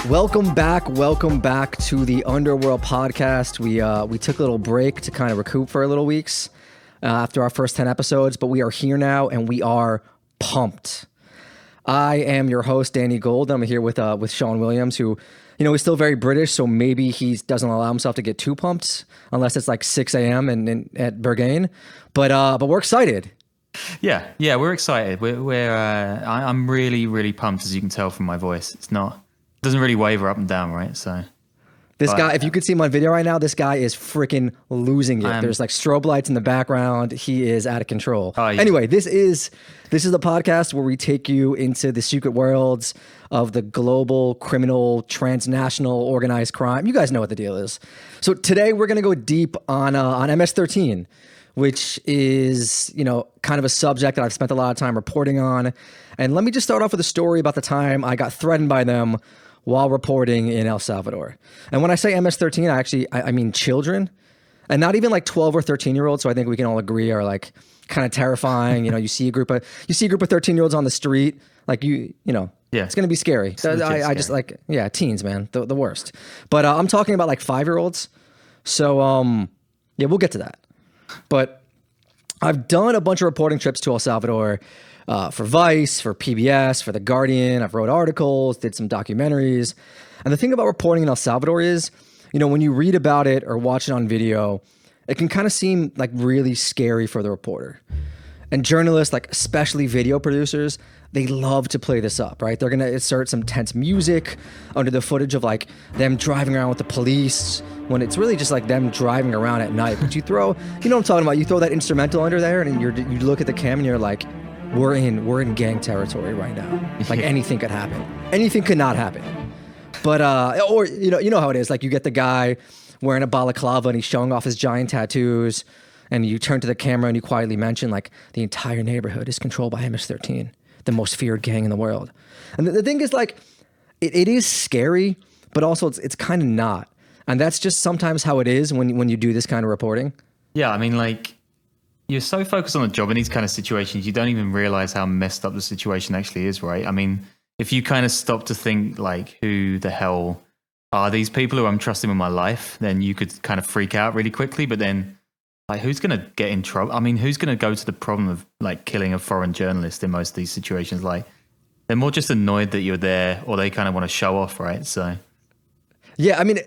Welcome back to the Underworld Podcast. We took a little break to kind of recoup for a little weeks after our first 10 episodes, but we are here now and we are pumped. I am your host, Danny Gold. I'm here with Sean Williams, who, he's still very British, so maybe he doesn't allow himself to get too pumped unless it's like 6 a.m. at Berghain. But we're excited. Yeah, we're excited. I'm really, really pumped, as you can tell from my voice. It doesn't really waver up and down, right? So this guy, if you could see him on video right now, this guy is freaking losing it. There's like strobe lights in the background. He is out of control. Yeah. Anyway, this is the podcast where we take you into the secret worlds of the global criminal, transnational, organized crime. You guys know what the deal is. So today we're going to go deep on MS-13, which is, kind of a subject that I've spent a lot of time reporting on. And let me just start off with a story about the time I got threatened by them while reporting in El Salvador. And when I say MS-13, I mean children, and not even like 12 or 13-year-olds. So I think we can all agree are like kind of terrifying. You see a group of 13-year-olds on the street, like it's going to be scary. I just like, teens, man, the worst. But I'm talking about like 5-year-olds. So we'll get to that. But I've done a bunch of reporting trips to El Salvador, for Vice, for PBS, for The Guardian. I've wrote articles, did some documentaries. And the thing about reporting in El Salvador is, when you read about it or watch it on video, it can kind of seem like really scary for the reporter. And journalists, like especially video producers, they love to play this up, right? They're going to insert some tense music under the footage of like them driving around with the police when it's really just like them driving around at night. But you throw, what I'm talking about? You throw that instrumental under there and you look at the cam and you're like, we're in gang territory right now. Like anything could happen. Anything could not happen. But or you know how it is. Like you get the guy wearing a balaclava and he's showing off his giant tattoos, and you turn to the camera and you quietly mention like the entire neighborhood is controlled by MS-13, the most feared gang in the world. And the thing is, like, it is scary, but also it's kind of not. And that's just sometimes how it is when you do this kind of reporting. Yeah, I mean, like, you're so focused on the job in these kind of situations, you don't even realize how messed up the situation actually is, right? I mean, if you kind of stop to think, like, who the hell are these people who I'm trusting with my life, then you could kind of freak out really quickly. But then, like, who's going to get in trouble? I mean, who's going to go to the problem of, like, killing a foreign journalist in most of these situations? Like, they're more just annoyed that you're there, or they kind of want to show off, right? So, yeah, I mean,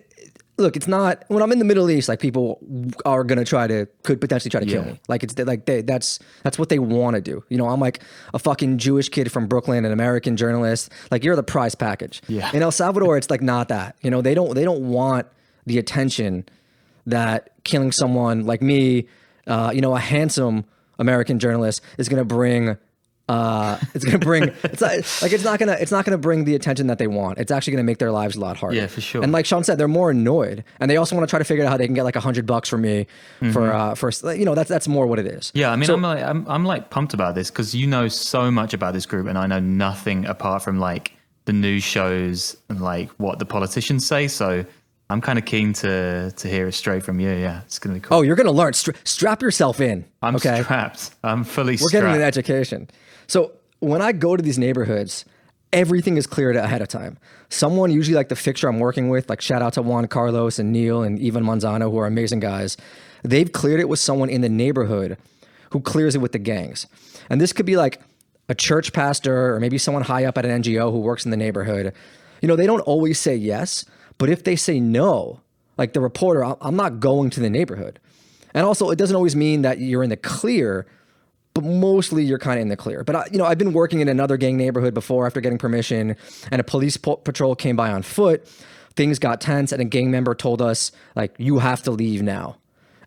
look, it's not, when I'm in the Middle East, like, people are going to could potentially try to kill me. Like, that's what they want to do. I'm like a fucking Jewish kid from Brooklyn, an American journalist. Like, you're the prize package. Yeah. In El Salvador, it's like not that. They don't want the attention that killing someone like me, a handsome American journalist is going to bring. It's not gonna bring the attention that they want. It's actually gonna make their lives a lot harder. Yeah, for sure. And like Sean said, they're more annoyed, and they also want to try to figure out how they can get like $100 from me for that's more what it is. Yeah, I mean, so, I'm like pumped about this because you know so much about this group, and I know nothing apart from like the news shows and like what the politicians say. So I'm kind of keen to hear it straight from you. Yeah, it's gonna be cool. Oh, you're gonna learn. Strap yourself in. I'm strapped. I'm fully strapped. We're getting an education. So when I go to these neighborhoods, everything is cleared ahead of time. Someone, usually like the fixture I'm working with, like shout out to Juan Carlos and Neil and Ivan Manzano, who are amazing guys. They've cleared it with someone in the neighborhood who clears it with the gangs. And this could be like a church pastor or maybe someone high up at an NGO who works in the neighborhood. They don't always say yes, but if they say no, like the reporter, I'm not going to the neighborhood. And also, it doesn't always mean that you're in the clear, but mostly you're kind of in the clear. But I've been working in another gang neighborhood before after getting permission, and a police patrol came by on foot. Things got tense, and a gang member told us, like, you have to leave now.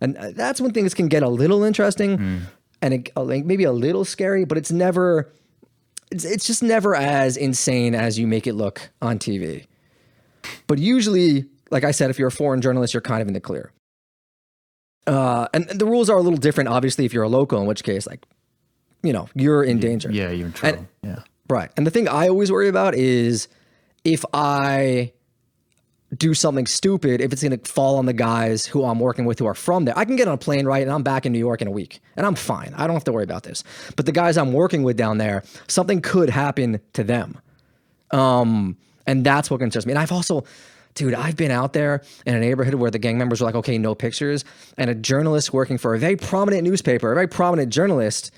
And that's when things can get a little interesting and like maybe a little scary, but it's just never as insane as you make it look on TV. But usually, like I said, if you're a foreign journalist, you're kind of in the clear. And the rules are a little different, obviously, if you're a local, in which case, like, you're in danger. Yeah, you're in trouble. Right. And the thing I always worry about is if I do something stupid if it's going to fall on the guys who I'm working with who are from there. I can get on a plane, right, and I'm back in New York in a week, and I'm fine. I don't have to worry about this. But the guys I'm working with down there, something could happen to them. And that's what concerns me. And I've also, dude, I've been out there in a neighborhood where the gang members were like, okay, no pictures. And a journalist working for a very prominent newspaper, a very prominent journalist,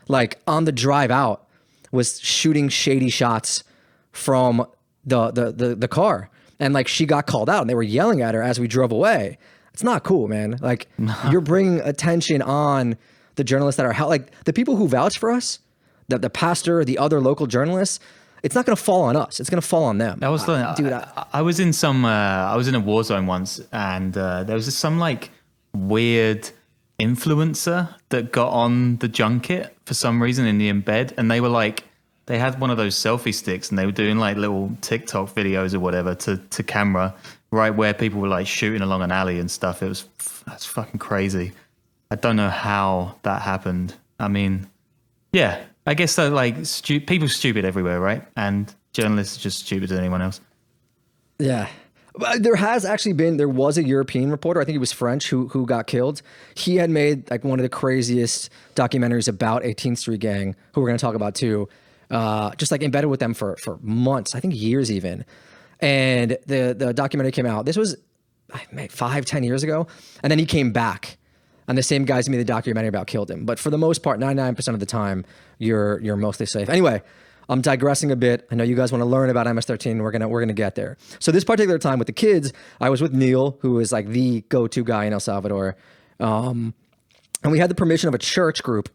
like on the drive out, was shooting shady shots from the car. And like she got called out and they were yelling at her as we drove away. It's not cool, man. Like you're bringing attention on the journalists that are like the people who vouch for us, the pastor, the other local journalists. It's not going to fall on us. It's going to fall on them. That was I was in I was in a war zone once, and there was some like weird influencer that got on the junket for some reason in the embed, and they were like, they had one of those selfie sticks, and they were doing like little TikTok videos or whatever to camera, right where people were like shooting along an alley and stuff. That's fucking crazy. I don't know how that happened. I mean, yeah. I guess that like people stupid everywhere, right? And journalists are just stupid as anyone else. Yeah. There was a European reporter, I think he was French, who got killed. He had made like one of the craziest documentaries about 18th Street Gang, who we're going to talk about too. Just like embedded with them for months, I think years even. And the documentary came out. This was 5-10 years ago. And then he came back. And the same guys who made the documentary about killed him. But for the most part, 99% of the time, you're mostly safe. Anyway, I'm digressing a bit. I know you guys want to learn about MS-13. We're gonna get there. So this particular time with the kids, I was with Neil, who is like the go-to guy in El Salvador. And we had the permission of a church group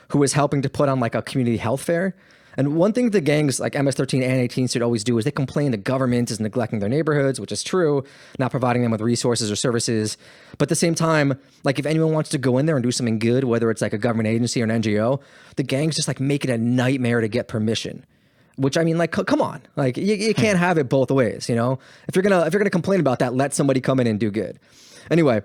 who was helping to put on like a community health fair. And one thing the gangs like MS-13 and 18th Street always do is they complain the government is neglecting their neighborhoods, which is true, not providing them with resources or services. But at the same time, like if anyone wants to go in there and do something good, whether it's like a government agency or an NGO, the gangs just like make it a nightmare to get permission. Which I mean, like, come on, like you can't have it both ways, you know? If you're gonna complain about that, let somebody come in and do good. Anyway,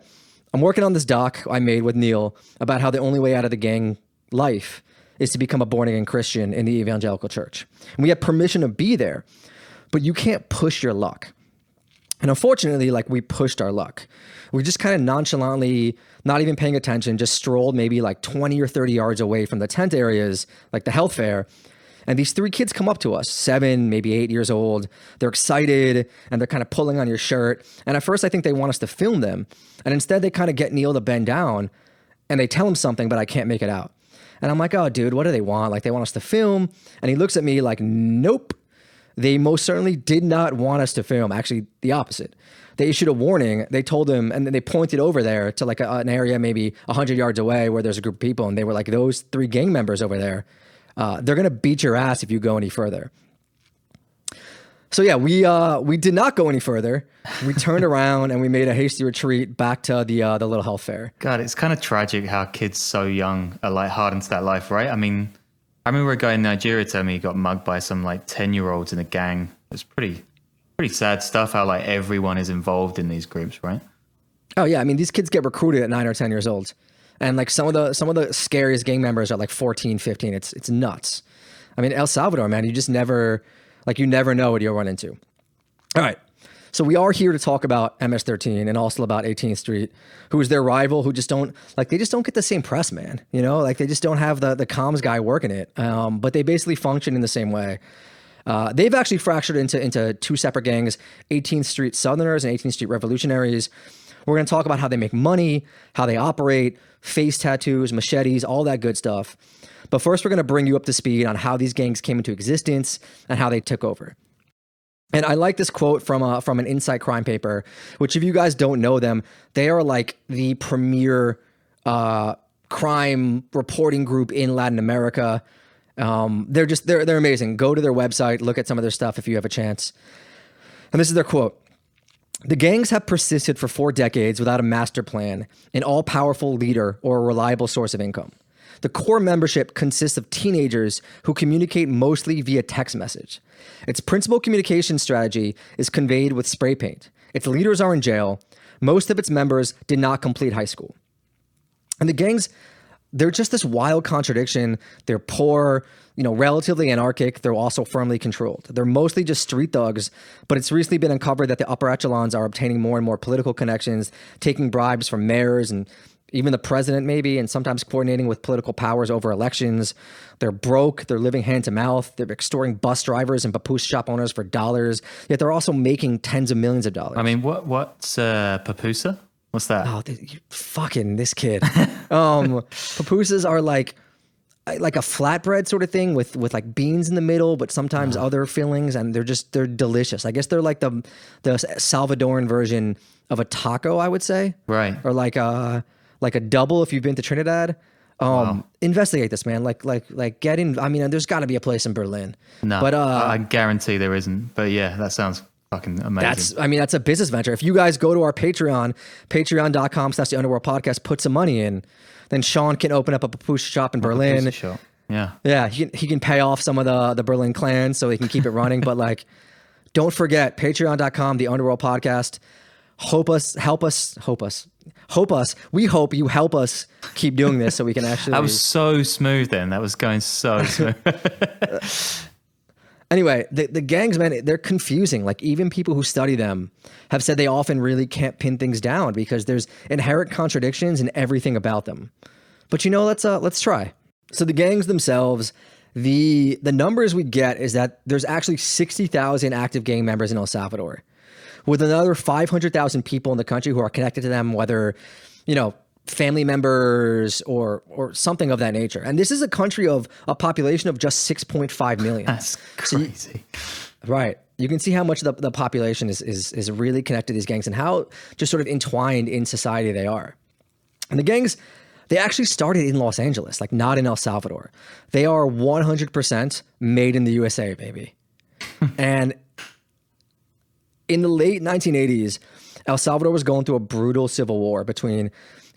I'm working on this doc I made with Neil about how the only way out of the gang life is to become a born-again Christian in the evangelical church. And we had permission to be there, but you can't push your luck. And unfortunately, like we pushed our luck. We just kind of nonchalantly, not even paying attention, just strolled maybe like 20 or 30 yards away from the tent areas, like the health fair. And these 3 kids come up to us, 7, maybe 8 years old. They're excited and they're kind of pulling on your shirt. And at first I think they want us to film them. And instead they kind of get Neil to bend down and they tell him something, but I can't make it out. And I'm like, oh, dude, what do they want? Like, they want us to film. And he looks at me like, nope. They most certainly did not want us to film. Actually, the opposite. They issued a warning. They told him, and then they pointed over there to like an area maybe 100 yards away where there's a group of people. And they were like, those 3 gang members over there, they're going to beat your ass if you go any further. So yeah, we did not go any further. We turned around and we made a hasty retreat back to the little health fair. God, it's kind of tragic how kids so young are like hard into that life, right? I mean, I remember a guy in Nigeria telling me he got mugged by some like 10-year-olds in a gang. It's pretty sad stuff how like everyone is involved in these groups, right? Oh yeah, I mean these kids get recruited at 9 or 10 years old, and like some of the scariest gang members are like 14, 15. It's nuts. I mean El Salvador, man, you just never. Like you never know what you'll run into. All right. So we are here to talk about MS-13 and also about 18th Street, who is their rival, who just don't get the same press, man. You know, like they just don't have the comms guy working it. But they basically function in the same way. They've actually fractured into 2 separate gangs, 18th Street Southerners and 18th Street Revolutionaries. We're going to talk about how they make money, how they operate, face tattoos, machetes, all that good stuff. But first, we're going to bring you up to speed on how these gangs came into existence and how they took over. And I like this quote from an Insight crime paper, which if you guys don't know them, they are like the premier crime reporting group in Latin America. They're amazing. Go to their website, look at some of their stuff if you have a chance. And this is their quote. The gangs have persisted for 4 decades without a master plan, an all-powerful leader, or a reliable source of income. The core membership consists of teenagers who communicate mostly via text message. Its principal communication strategy is conveyed with spray paint. Its leaders are in jail. Most of its members did not complete high school. And the gangs they're just this wild contradiction. They're poor, relatively anarchic. They're also firmly controlled. They're mostly just street thugs, but it's recently been uncovered that the upper echelons are obtaining more and more political connections, taking bribes from mayors and even the president maybe, and sometimes coordinating with political powers over elections. They're broke. They're living hand to mouth. They're extorting bus drivers and papoose shop owners for dollars, yet they're also making tens of millions of dollars. I mean, what's papusa? What's that? Oh, fucking this kid. Pupusas are like a flatbread sort of thing with like beans in the middle, but sometimes other fillings, and they're delicious. I guess they're like the Salvadoran version of a taco, I would say. Right. Or like a double if you've been to Trinidad. Wow. Investigate this, man. Like get in. I mean, there's got to be a place in Berlin. No, but I guarantee there isn't. But yeah, that sounds fucking amazing. That's a business venture. If you guys go to our Patreon, patreon.com/the Underworld Podcast, put some money in, then Sean can open up a papoose shop in Berlin. Shop. Yeah. Yeah. He can pay off some of the Berlin clans so he can keep it running. But like, don't forget, patreon.com, the Underworld Podcast. Help us. We hope you help us keep doing this so we can actually. That was so smooth then. That was going so smooth. Anyway, the gangs, man, they're confusing. Like even people who study them have said they often really can't pin things down because there's inherent contradictions in everything about them. But let's try. So the gangs themselves, the numbers we get is that there's actually 60,000 active gang members in El Salvador, with another 500,000 people in the country who are connected to them, whether, family members or something of that nature. And this is a country of a population of just 6.5 million. That's crazy. Right. You can see how much the population is really connected to these gangs and how just sort of entwined in society they are. And the gangs, they actually started in Los Angeles, like not in El Salvador. They are 100% made in the USA, baby. And in the late 1980s, El Salvador was going through a brutal civil war between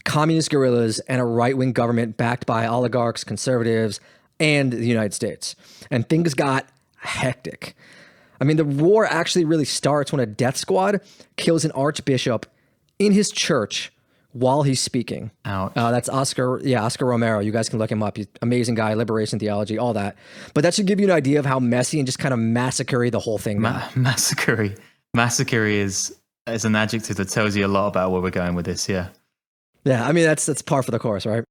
communist guerrillas and a right-wing government backed by oligarchs, conservatives, and the United States. And things got hectic. I mean, the war actually really starts when a death squad kills an archbishop in his church while he's speaking. Ouch. That's Oscar Romero. You guys can look him up. He's an amazing guy, liberation theology, all that. But that should give you an idea of how messy and just kind of massacre the whole thing. Massacre is an adjective that tells you a lot about where we're going with this. Yeah. Yeah, I mean, that's par for the course, right?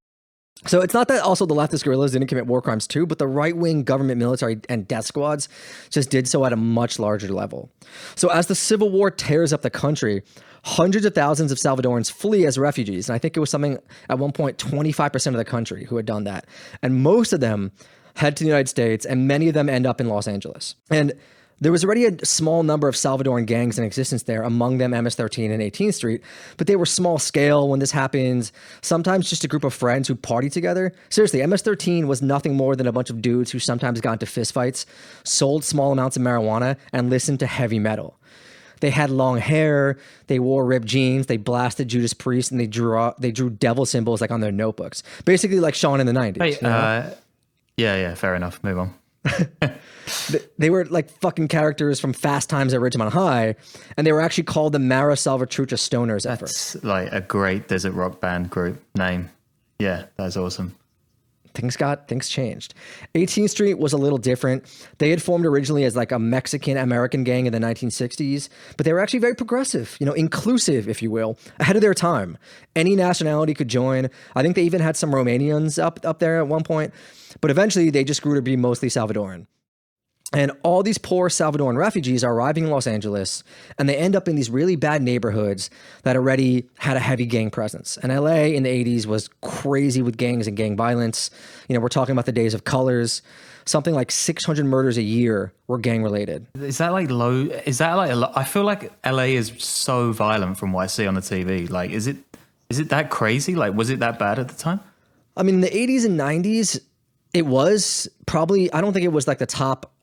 So it's not that also the leftist guerrillas didn't commit war crimes too, but the right-wing government military and death squads just did so at a much larger level. So as the civil war tears up the country, hundreds of thousands of Salvadorans flee as refugees. And I think it was something at one point, 25% of the country who had done that. And most of them head to the United States, and many of them end up in Los Angeles. And there was already a small number of Salvadoran gangs in existence there, among them MS-13 and 18th Street, but they were small scale when this happens, sometimes just a group of friends who partied together. Seriously, MS-13 was nothing more than a bunch of dudes who sometimes got into fistfights, sold small amounts of marijuana, and listened to heavy metal. They had long hair, they wore ripped jeans, they blasted Judas Priest, and they drew devil symbols like on their notebooks. Basically like Sean in the 90s. Hey, yeah, fair enough. Move on. They were like fucking characters from Fast Times at Ridgemont High, and they were actually called the Mara Salvatrucha Stoners at first. That's like a great desert rock band group name. Yeah, that's awesome. Things changed. 18th Street was a little different. They had formed originally as like a Mexican-American gang in the 1960s, but they were actually very progressive, inclusive, if you will, ahead of their time. Any nationality could join. I think they even had some Romanians up there at one point, but eventually they just grew to be mostly Salvadoran. And all these poor Salvadoran refugees are arriving in Los Angeles, and they end up in these really bad neighborhoods that already had a heavy gang presence. And LA in the 80s was crazy with gangs and gang violence. We're talking about the days of Colors. Something like 600 murders a year were gang related. Is that like low? Is that like a lot? I feel like LA is so violent from what I see on the TV. Like, is it that crazy? Like, was it that bad at the time? I mean, in the 80s and 90s, it was probably, I don't think it was like the top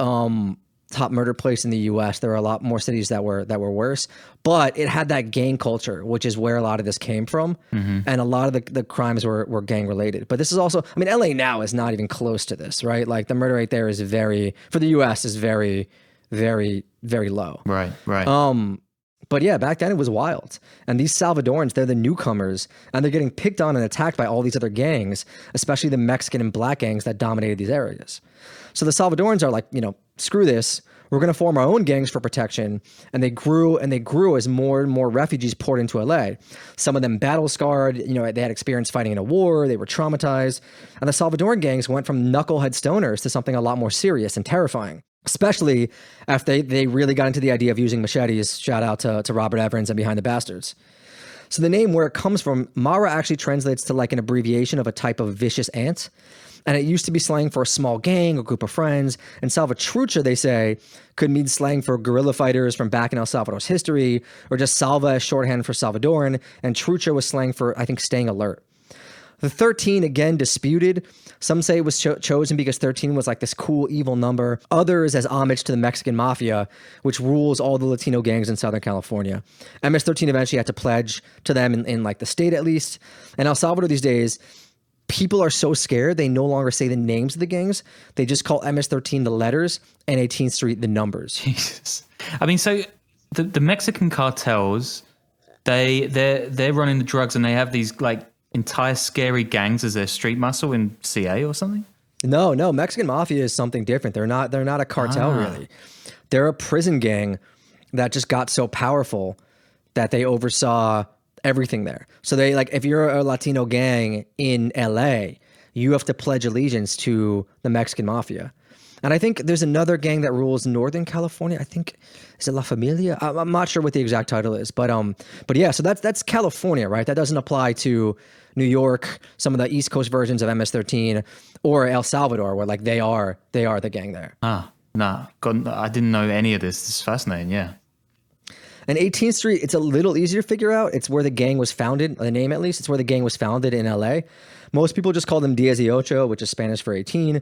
murder place in the US. There were a lot more cities that were worse, but it had that gang culture, which is where a lot of this came from. Mm-hmm. And a lot of the crimes were gang related. But this is also, I mean, LA now is not even close to this, right? Like the murder rate there is for the US is very, very, very low. Right. But yeah, back then it was wild. And these Salvadorans, they're the newcomers, and they're getting picked on and attacked by all these other gangs, especially the Mexican and black gangs that dominated these areas. So the Salvadorans are like, screw this. We're going to form our own gangs for protection. And they grew as more and more refugees poured into LA. Some of them battle scarred, they had experience fighting in a war, they were traumatized. And the Salvadoran gangs went from knucklehead stoners to something a lot more serious and terrifying, especially after they really got into the idea of using machetes. Shout out to Robert Evans and Behind the Bastards. So the name, where it comes from, Mara actually translates to like an abbreviation of a type of vicious ant. And it used to be slang for a small gang or group of friends. And salvatrucha, they say, could mean slang for guerrilla fighters from back in El Salvador's history, or just salva as shorthand for Salvadoran. And trucha was slang for, I think, staying alert. The 13, again, disputed. Some say it was chosen because 13 was like this cool, evil number. Others as homage to the Mexican mafia, which rules all the Latino gangs in Southern California. MS-13 eventually had to pledge to them in like the state at least. And El Salvador these days, people are so scared they no longer say the names of the gangs. They just call MS-13 the letters and 18th Street the numbers. Jesus. I mean, so the Mexican cartels, they're running the drugs, and they have these like entire scary gangs as their street muscle in CA or something? No, Mexican mafia is something different. They're not a cartel really. They're a prison gang that just got so powerful that they oversaw everything there. So they like, if you're a Latino gang in LA, you have to pledge allegiance to the Mexican mafia. And I think there's another gang that rules Northern California. I think, is it La Familia? I'm not sure what the exact title is, but yeah, so that's California, right? That doesn't apply to New York, some of the East Coast versions of MS-13, or El Salvador, where like they are the gang there. God, I didn't know any of this. This is fascinating, yeah. And 18th Street, it's a little easier to figure out. It's where the gang was founded, the name at least. It's where the gang was founded in LA. Most people just call them Diez y Ocho, which is Spanish for 18.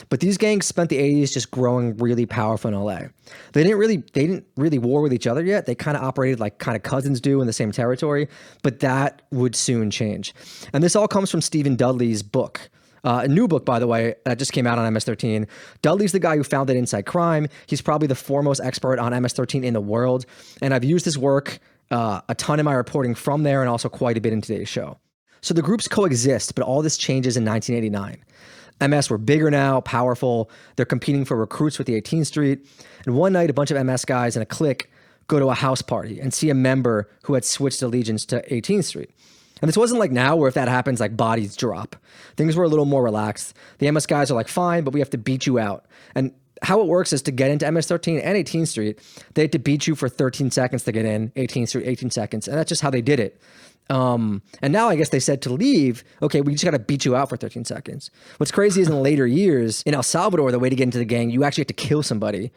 But these gangs spent the 80s just growing really powerful in LA. They didn't really war with each other yet. They kind of operated like kind of cousins do in the same territory, but that would soon change. And this all comes from Stephen Dudley's book. A new book, by the way, that just came out on MS-13. Dudley's the guy who founded Inside Crime. He's probably the foremost expert on MS-13 in the world. And I've used his work a ton in my reporting from there, and also quite a bit in today's show. So the groups coexist, but all this changes in 1989. MS were bigger now, powerful. They're competing for recruits with the 18th Street. And one night, a bunch of MS guys and a clique go to a house party and see a member who had switched allegiance to 18th Street. And this wasn't like now where if that happens, like bodies drop. Things were a little more relaxed. The MS guys are like, fine, but we have to beat you out. And how it works is to get into MS-13 and 18th Street, they had to beat you for 13 seconds to get in, 18th Street, 18 seconds. And that's just how they did it. And now I guess they said to leave, okay, we just got to beat you out for 13 seconds. What's crazy is in later years, in El Salvador, the way to get into the gang, you actually have to kill somebody.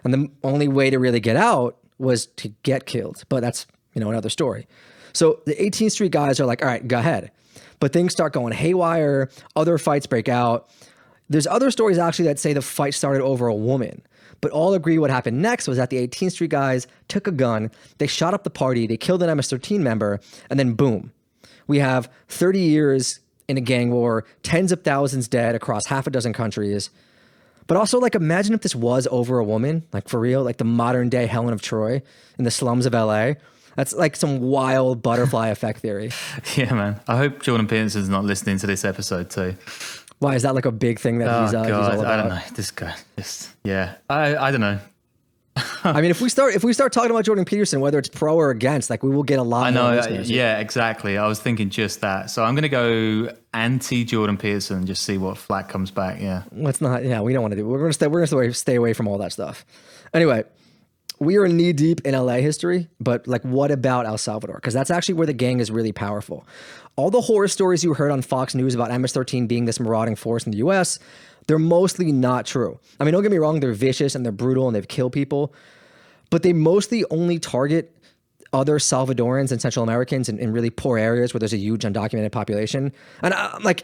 And the only way to really get out was to get killed. But that's, another story. So the 18th Street guys are like, all right, go ahead. But things start going haywire. Other fights break out. There's other stories actually that say the fight started over a woman. But all agree what happened next was that the 18th Street guys took a gun, they shot up the party, they killed an MS-13 member, and then boom. We have 30 years in a gang war, tens of thousands dead across half a dozen countries. But also, like, imagine if this was over a woman, like for real, like the modern day Helen of Troy in the slums of LA. That's like some wild butterfly effect theory. Yeah, man. I hope Jordan Peterson's not listening to this episode too. Why is that like a big thing that he's all about? I don't know. This guy, I don't know. I mean, if we start talking about Jordan Peterson, whether it's pro or against, like we will get a lot. I know. Yeah, exactly. I was thinking just that. So I'm going to go anti Jordan Peterson and just see what flag comes back. Yeah. Let's not. Yeah, we don't want to do. We're going to stay away from all that stuff. Anyway. We are knee deep in LA history, but like, what about El Salvador? Because that's actually where the gang is really powerful. All the horror stories you heard on Fox News about MS-13 being this marauding force in the US, they're mostly not true. I mean, don't get me wrong, they're vicious and they're brutal and they've killed people, but they mostly only target other Salvadorans and Central Americans in really poor areas where there's a huge undocumented population. And I'm like,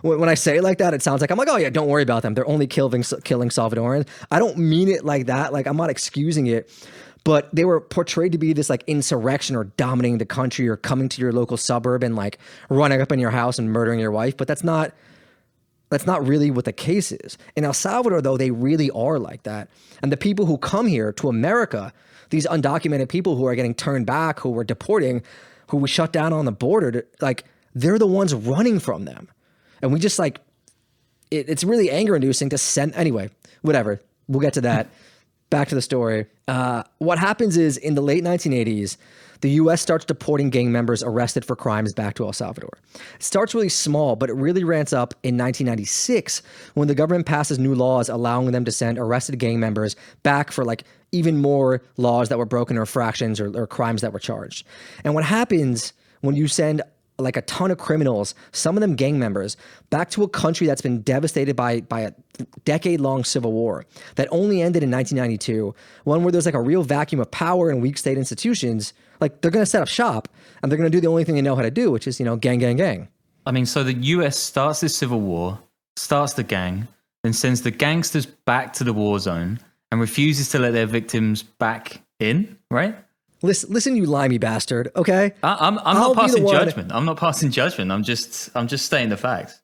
when I say it like that, it sounds like I'm like, oh yeah, don't worry about them. They're only killing Salvadorans. I don't mean it like that. Like, I'm not excusing it, but they were portrayed to be this like insurrection or dominating the country or coming to your local suburb and like running up in your house and murdering your wife. But that's not That's not really what the case is. In El Salvador, though, they really are like that. And the people who come here to America, these undocumented people who are getting turned back, who we're deporting, who we shut down on the border, like, they're the ones running from them. And we just like, it's really anger inducing to send, anyway, whatever. We'll get to that. Back to the story. What happens is in the late 1980s, the U.S. starts deporting gang members arrested for crimes back to El Salvador. It starts really small, but it really ramps up in 1996 when the government passes new laws allowing them to send arrested gang members back for like even more laws that were broken or infractions or crimes that were charged. And what happens when you send like a ton of criminals, some of them gang members, back to a country that's been devastated by a decade-long civil war that only ended in 1992, one where there's like a real vacuum of power and weak state institutions, like they're going to set up shop and they're going to do the only thing they know how to do, which is, gang, gang, gang. I mean, so the US starts this civil war, starts the gang, then sends the gangsters back to the war zone and refuses to let their victims back in, right? Listen, you limey bastard. Okay, I'm not passing judgment. I'm not passing judgment. I'm just stating the facts.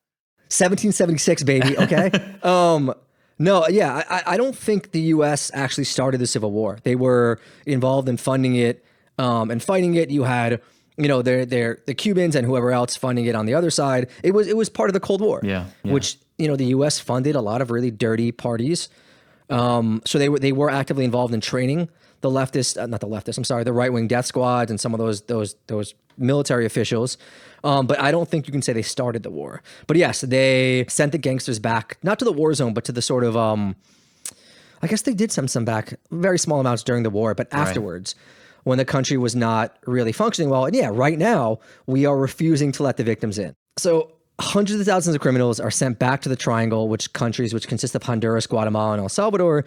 1776, baby. Okay. No, yeah, I don't think the U.S. actually started the Civil War. They were involved in funding it and fighting it. You had, the Cubans and whoever else funding it on the other side. It was part of the Cold War. Yeah. Which the U.S. funded a lot of really dirty parties. So they were actively involved in training the right-wing death squads and some of those military officials. But I don't think you can say they started the war. But yes, they sent the gangsters back, not to the war zone, but to the sort of, I guess they did send some back, very small amounts during the war, but afterwards, when the country was not really functioning well. And yeah, right now, we are refusing to let the victims in. So hundreds of thousands of criminals are sent back to the Triangle, which consist of Honduras, Guatemala, and El Salvador.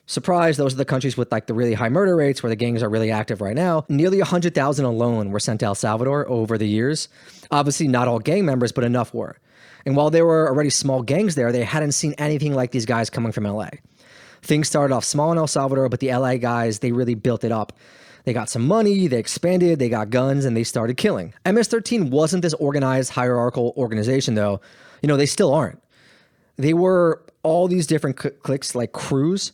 Surprise, those are the countries with like the really high murder rates where the gangs are really active right now. Nearly 100,000 alone were sent to El Salvador over the years. Obviously not all gang members, but enough were. And while there were already small gangs there, they hadn't seen anything like these guys coming from LA. Things started off small in El Salvador, but the LA guys, they really built it up. They got some money, they expanded, they got guns, and they started killing. MS-13 wasn't this organized hierarchical organization though. They still aren't. They were all these different cliques like crews.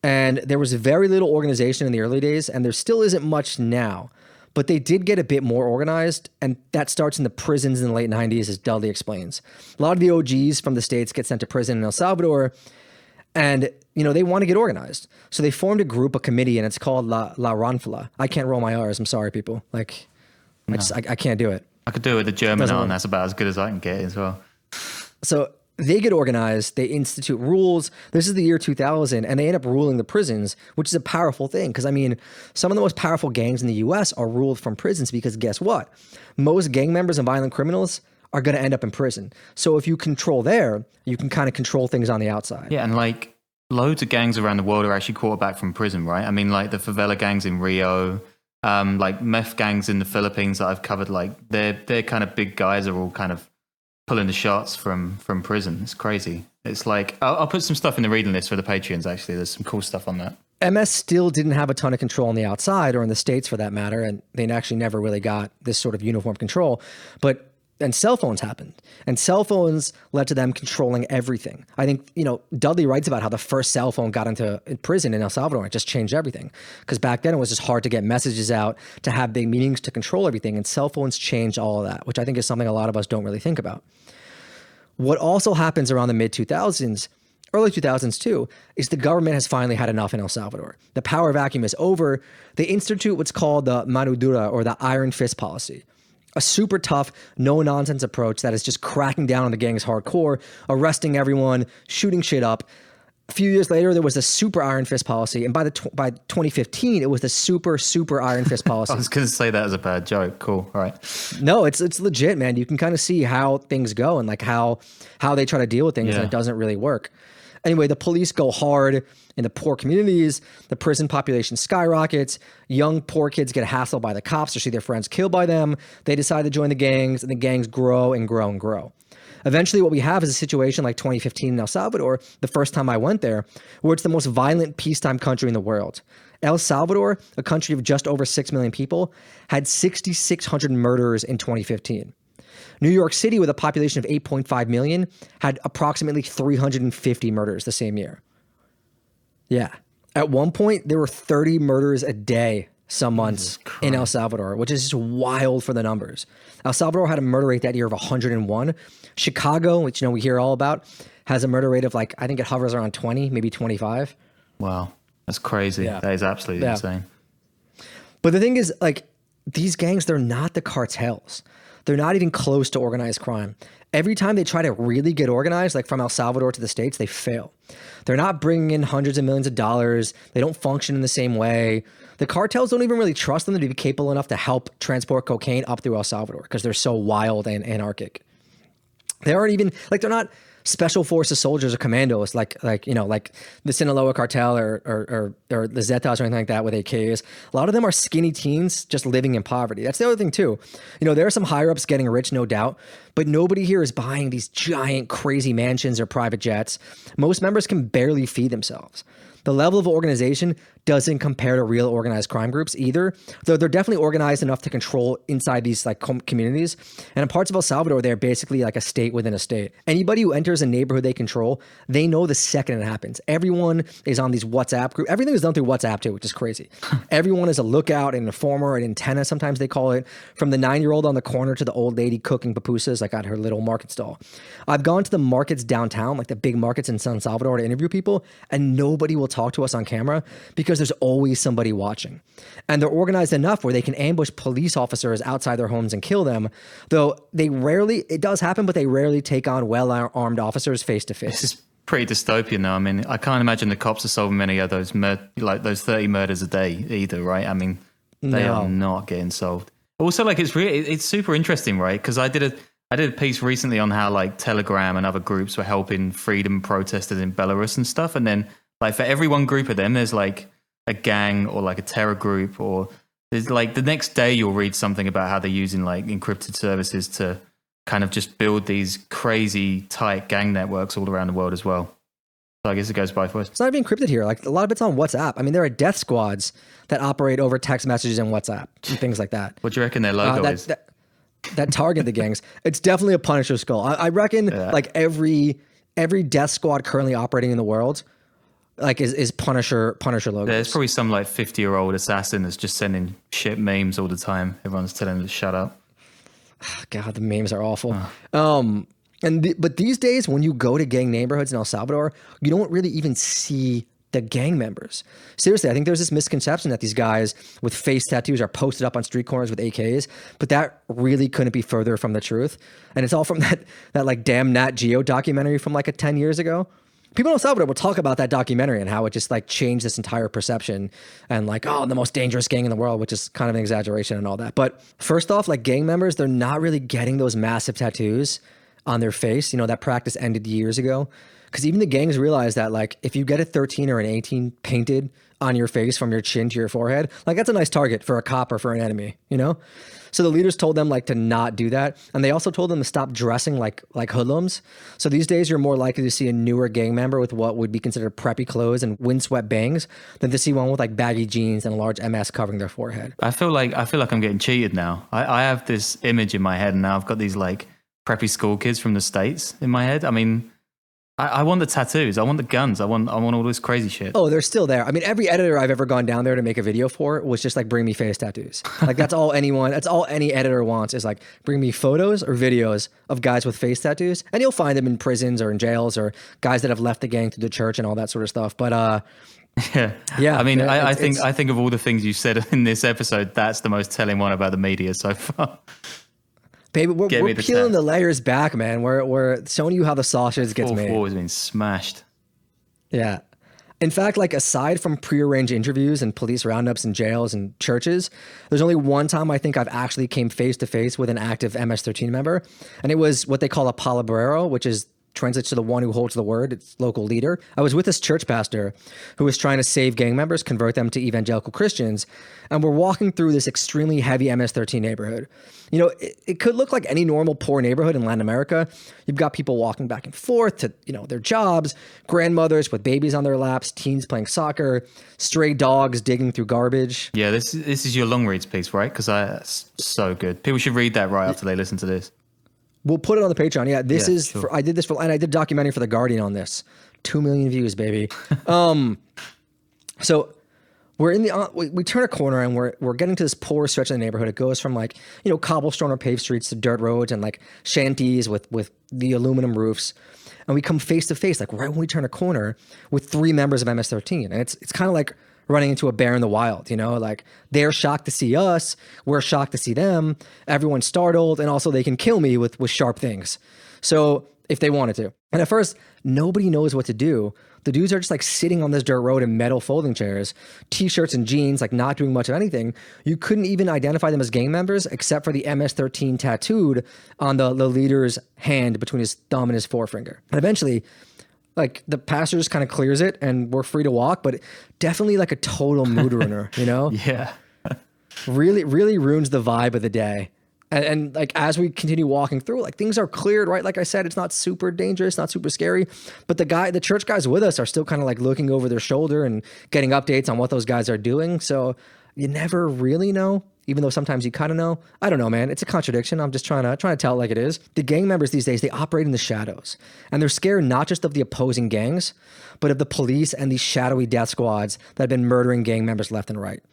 And there was very little organization in the early days, and there still isn't much now. But they did get a bit more organized, and that starts in the prisons in the late 90s, as Dudley explains. A lot of the OGs from the States get sent to prison in El Salvador, and, they want to get organized. So they formed a committee, and it's called La Ranfla. I can't roll my R's. I'm sorry, people. Like, no. I can't do it. I could do it with the German R, and that's about as good as I can get as well. So they get organized, they institute rules. This is the year 2000, and they end up ruling the prisons, which is a powerful thing. Because, some of the most powerful gangs in the U.S. are ruled from prisons because guess what? Most gang members and violent criminals are going to end up in prison. So if you control there, you can kind of control things on the outside. Yeah, and like loads of gangs around the world are actually quarterbacked from prison, right? Like the favela gangs in Rio, like meth gangs in the Philippines that I've covered, like they're kind of big guys are all kind of pulling the shots from prison. It's crazy. It's like, I'll put some stuff in the reading list for the Patreons, actually. There's some cool stuff on that. MS still didn't have a ton of control on the outside or in the States for that matter, and they actually never really got this sort of uniform control. And cell phones happened, and cell phones led to them controlling everything. I think, Dudley writes about how the first cell phone got into prison in El Salvador. It just changed everything. Because back then it was just hard to get messages out, to have big meetings, to control everything. And cell phones changed all of that, which I think is something a lot of us don't really think about. What also happens around the mid-2000s, early 2000s too, is the government has finally had enough in El Salvador. The power vacuum is over. They institute what's called the mano dura, or the iron fist policy. A super tough, no-nonsense approach that is just cracking down on the gangs hardcore, arresting everyone, shooting shit up. A few years later, there was the super iron fist policy, and by 2015, it was the super iron fist policy. I was going to say that as a bad joke. Cool. All right. No, it's legit, man. You can kind of see how things go and like how they try to deal with things, and it doesn't really work. Anyway, the police go hard in the poor communities. The prison population skyrockets. Young, poor kids get hassled by the cops or see their friends killed by them. They decide to join the gangs, and the gangs grow and grow and grow. Eventually, what we have is a situation like 2015 in El Salvador, the first time I went there, where it's the most violent peacetime country in the world. El Salvador, a country of just over 6 million people, had 6,600 murders in 2015. New York City, with a population of 8.5 million, had approximately 350 murders the same year. Yeah. At one point, there were 30 murders a day some months in El Salvador, which is just wild for the numbers. El Salvador had a murder rate that year of 101. Chicago, which we hear all about, has a murder rate of I think it hovers around 20, maybe 25. Wow. That's crazy. Yeah. That is absolutely insane. But the thing is, these gangs, they're not the cartels. They're not even close to organized crime. Every time they try to really get organized, from El Salvador to the States, they fail. They're not bringing in hundreds of millions of dollars. They don't function in the same way. The cartels don't even really trust them to be capable enough to help transport cocaine up through El Salvador because they're so wild and anarchic. They aren't even, they're not special forces soldiers or commandos like the Sinaloa cartel or the Zetas or anything like that with AKs. A lot of them are skinny teens just living in poverty. That's the other thing too. There are some higher ups getting rich, no doubt, but nobody here is buying these giant crazy mansions or private jets. Most members can barely feed themselves. The level of organization doesn't compare to real organized crime groups either, though they're definitely organized enough to control inside these communities. And in parts of El Salvador, they're basically like a state within a state. Anybody who enters a neighborhood they control, they know the second it happens. Everyone is on these WhatsApp groups. Everything is done through WhatsApp too, which is crazy. Everyone is a lookout, an informer, an antenna, sometimes they call it, from the 9-year-old on the corner to the old lady cooking pupusas at her little market stall. I've gone to the markets downtown, the big markets in San Salvador, to interview people, and nobody will talk to us on camera because there's always somebody watching. And they're organized enough where they can ambush police officers outside their homes and kill them, though it does happen, but they rarely take on well-armed officers face to face. This is pretty dystopian now. I mean, I can't imagine the cops are solving many of those those 30 murders a day either, right? I mean, they are not getting solved. Also, it's super interesting, right? Because I did a piece recently on how Telegram and other groups were helping freedom protesters in Belarus and stuff, and then for every one group of them, there's a gang or a terror group, or there's the next day you'll read something about how they're using encrypted services to kind of just build these crazy tight gang networks all around the world as well. So I guess it goes by for us. It's not even encrypted here. A lot of it's on WhatsApp. I mean, there are death squads that operate over text messages and WhatsApp and things like that. What do you reckon their logo is? That target the gangs. It's definitely a Punisher skull. I reckon every death squad currently operating in the world is Punisher logos. There's probably some 50-year-old assassin that's just sending shit memes all the time. Everyone's telling him to shut up. God, the memes are awful. But these days, when you go to gang neighborhoods in El Salvador, you don't really even see the gang members. Seriously, I think there's this misconception that these guys with face tattoos are posted up on street corners with AKs, but that really couldn't be further from the truth. And it's all from that damn Nat Geo documentary from 10 years ago. People in El Salvador will talk about that documentary and how it just changed this entire perception and the most dangerous gang in the world, which is kind of an exaggeration and all that. But first off, gang members, they're not really getting those massive tattoos on their face. That practice ended years ago. Because even the gangs realize that if you get a 13 or an 18 painted on your face from your chin to your forehead, that's a nice target for a cop or for an enemy, So the leaders told them to not do that. And they also told them to stop dressing like hoodlums. So these days you're more likely to see a newer gang member with what would be considered preppy clothes and windswept bangs than to see one with baggy jeans and a large MS covering their forehead. I feel like I'm getting cheated now. I have this image in my head and now I've got these preppy school kids from the States in my head. I mean, I want the tattoos. I want the guns. I want all this crazy shit. Oh, they're still there. I mean, every editor I've ever gone down there to make a video for was just bring me face tattoos. That's all any editor wants is bring me photos or videos of guys with face tattoos. And you'll find them in prisons or in jails or guys that have left the gang through the church and all that sort of stuff. But yeah. I mean, I think of all the things you said in this episode, that's the most telling one about the media so far. Baby, we're peeling the layers back, man. We're showing you how the sausage gets made. 4-4 has been smashed. Yeah. In fact, aside from prearranged interviews and police roundups in jails and churches, there's only one time I think I've actually came face to face with an active MS-13 member. And it was what they call a palabrero, which translates to the one who holds the word. It's local leader. I was with this church pastor who was trying to save gang members, convert them to evangelical Christians. And we're walking through this extremely heavy MS-13 neighborhood. It could look like any normal poor neighborhood in Latin America. You've got people walking back and forth to, their jobs, grandmothers with babies on their laps, teens playing soccer, stray dogs digging through garbage. Yeah, this is your long reads piece, right? Because that's so good. People should read that right after they listen to this. We'll put it on the Patreon. Yeah, this is sure. I did this for, and I did a documentary for The Guardian on this. 2 million views, baby. So we're in the we turn a corner and we're getting to this poor stretch of the neighborhood. It goes from like, you know, cobblestone or paved streets to dirt roads and like shanties with the aluminum roofs. And we come face to face, like right when we turn a corner, with 3 members of MS-13. And it's kind of like running into a bear in the wild, you know, like they're shocked to see us. We're shocked to see them. Everyone's startled. And also they can kill me with sharp things. So if they wanted to. And at first, nobody knows what to do. The dudes are just like sitting on this dirt road in metal folding chairs, t-shirts and jeans, like not doing much of anything. You couldn't even identify them as gang members except for the MS-13 tattooed on the leader's hand between his thumb and his forefinger. And eventually, like the pastor just kind of clears it and we're free to walk, but definitely like a total mood ruiner, you know? Yeah. Really, really ruins the vibe of the day. And like, as we continue walking through, like things are cleared, right? Like I said, it's not super dangerous, not super scary, but the church guys with us are still kind of like looking over their shoulder and getting updates on what those guys are doing. So you never really know, even though sometimes you kind of know. I don't know, man. It's a contradiction. I'm just trying to tell it like it is. The gang members these days, they operate in the shadows, and they're scared not just of the opposing gangs, but of the police and these shadowy death squads that have been murdering gang members left and right.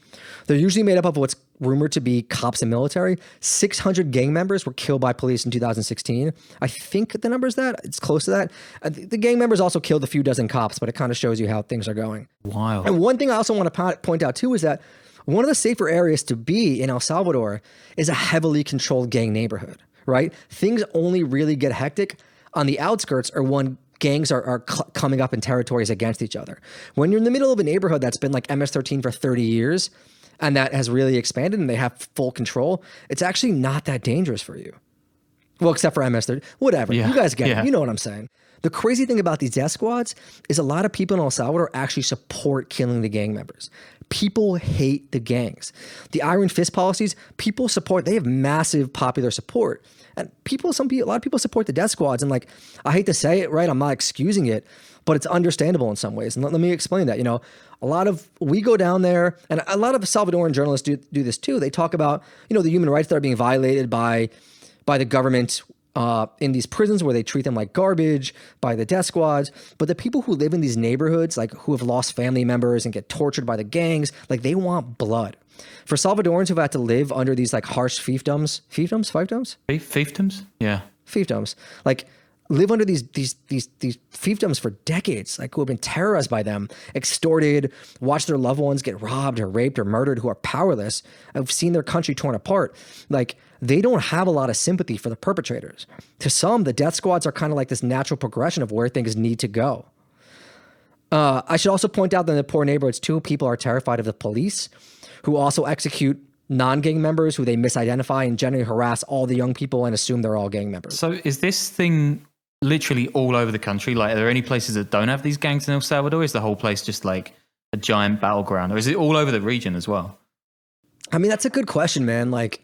They're usually made up of what's rumored to be cops and military. 600 gang members were killed by police in 2016. I think the number is that. It's close to that. The gang members also killed a few dozen cops, but it kind of shows you how things are going. Wow. And one thing I also want to point out too is that one of the safer areas to be in El Salvador is a heavily controlled gang neighborhood, right? Things only really get hectic on the outskirts or when gangs are coming up in territories against each other. When you're in the middle of a neighborhood that's been like MS-13 for 30 years and that has really expanded and they have full control, it's actually not that dangerous for you. Well, except for MS-13, whatever. Yeah. You guys get it. You know what I'm saying. The crazy thing about these death squads is a lot of people in El Salvador actually support killing the gang members. People hate the gangs. The Iron Fist policies, people support, they have massive popular support. And a lot of people support the death squads. And like, I hate to say it, right? I'm not excusing it, but it's understandable in some ways. And let me explain that. You know, we go down there, and a lot of Salvadoran journalists do this too. They talk about, you know, the human rights that are being violated by the government in these prisons where they treat them like garbage, by the death squads. But the people who live in these neighborhoods, like who have lost family members and get tortured by the gangs, like they want blood. For Salvadorans who've had to live under these like harsh fiefdoms, yeah, fiefdoms, like live under these fiefdoms for decades, like who have been terrorized by them, extorted, watched their loved ones get robbed or raped or murdered, who are powerless, have seen their country torn apart. Like they don't have a lot of sympathy for the perpetrators. To some, the death squads are kind of like this natural progression of where things need to go. I should also point out that in the poor neighborhoods too, people are terrified of the police, who also execute non-gang members who they misidentify and generally harass all the young people and assume they're all gang members. So is this thing literally all over the country? Like, are there any places that don't have these gangs in El Salvador? Is the whole place just like a giant battleground, or is it all over the region as well? I mean, that's a good question, man. Like,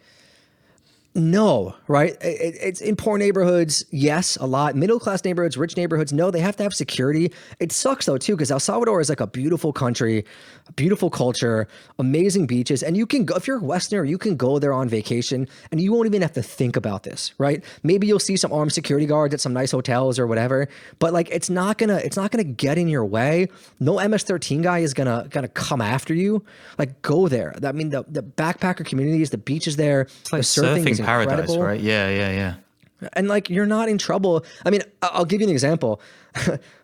no, right? It's in poor neighborhoods, yes, a lot. Middle-class neighborhoods, rich neighborhoods, no, they have to have security. It sucks, though, too, because El Salvador is like a beautiful country, a beautiful culture, amazing beaches. And you can go, if you're a Westerner, you can go there on vacation, and you won't even have to think about this, right? Maybe you'll see some armed security guards at some nice hotels or whatever, but like it's not gonna get in your way. No MS-13 guy is gonna come after you. Like, go there. I mean, the backpacker communities, the beaches there, it's like the surfing is paradise, incredible. right? Yeah. And like, you're not in trouble. I mean, I'll give you an example.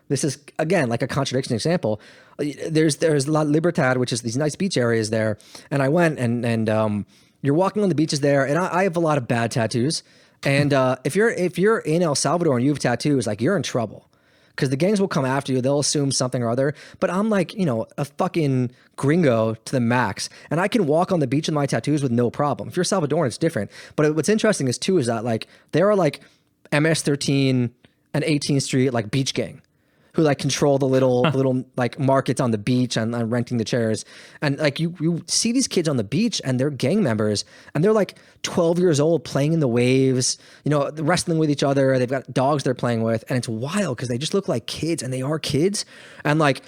This is, again, like a contradiction example. There's La Libertad, which is these nice beach areas there. And I went and you're walking on the beaches there, and I have a lot of bad tattoos. And if you're in El Salvador and you have tattoos, like, you're in trouble. Because the gangs will come after you. They'll assume something or other. But I'm like, you know, a fucking gringo to the max. And I can walk on the beach with my tattoos with no problem. If you're Salvadoran, it's different. But what's interesting is, too, is that, like, there are, like, MS-13 and 18th Street, like, beach gang who, like, control the little like, markets on the beach and renting the chairs. And, like, you see these kids on the beach, and they're gang members, and they're, like, 12 years old playing in the waves, you know, wrestling with each other. They've got dogs they're playing with, and it's wild because they just look like kids, and they are kids. And, like,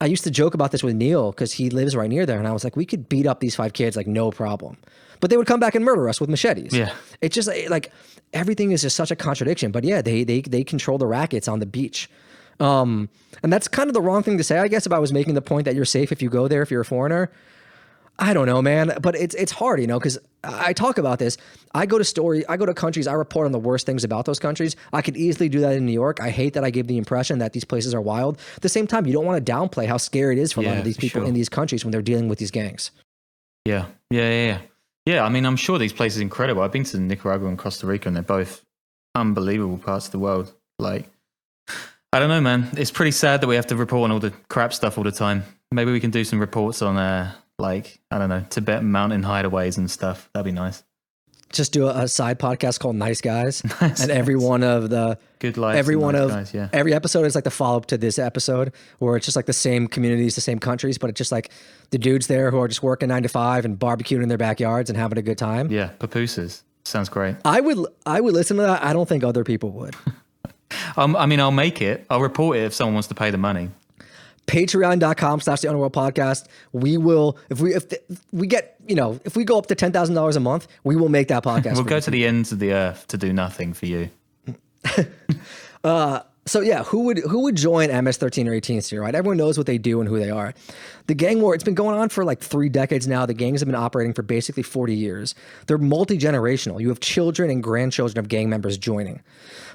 I used to joke about this with Neil because he lives right near there, and I was like, we could beat up these 5 kids, like, no problem. but they would come back and murder us with machetes. Yeah. It's just like everything is just such a contradiction. But yeah, they control the rackets on the beach. And that's kind of the wrong thing to say, I guess, if I was making the point that you're safe if you go there, if you're a foreigner. I don't know, man, but it's hard, because I talk about this. I go to countries, I report on the worst things about those countries. I could easily do that in New York. I hate that I give the impression that these places are wild. At the same time, you don't want to downplay how scary it is for a lot of these people in these countries when they're dealing with these gangs. Yeah. I mean, I'm sure these places are incredible. I've been to Nicaragua and Costa Rica, and they're both unbelievable parts of the world. Like, I don't know, man. It's pretty sad that we have to report on all the crap stuff all the time. Maybe we can do some reports on like, I don't know, Tibetan mountain hideaways and stuff. That'd be nice. Just do a side podcast called Nice Guys. And every one of the good life, every episode is like the follow-up to this episode, where it's just like the same communities, the same countries, but it's just like the dudes there who are just working 9 to 5 and barbecuing in their backyards and having a good time. Yeah, papooses. Sounds great. I would listen to that. I don't think other people would. I mean, I'll make it. I'll report it if someone wants to pay the money. Patreon.com/the Underworld Podcast. We will, if we get, if we go up to $10,000 a month, we will make that podcast. We'll go to the ends of the earth to do nothing for you. So yeah, who would join MS-13 or 18th Street, right? Everyone knows what they do and who they are. The gang war, it's been going on for like 3 decades now. The gangs have been operating for basically 40 years. They're multi-generational. You have children and grandchildren of gang members joining.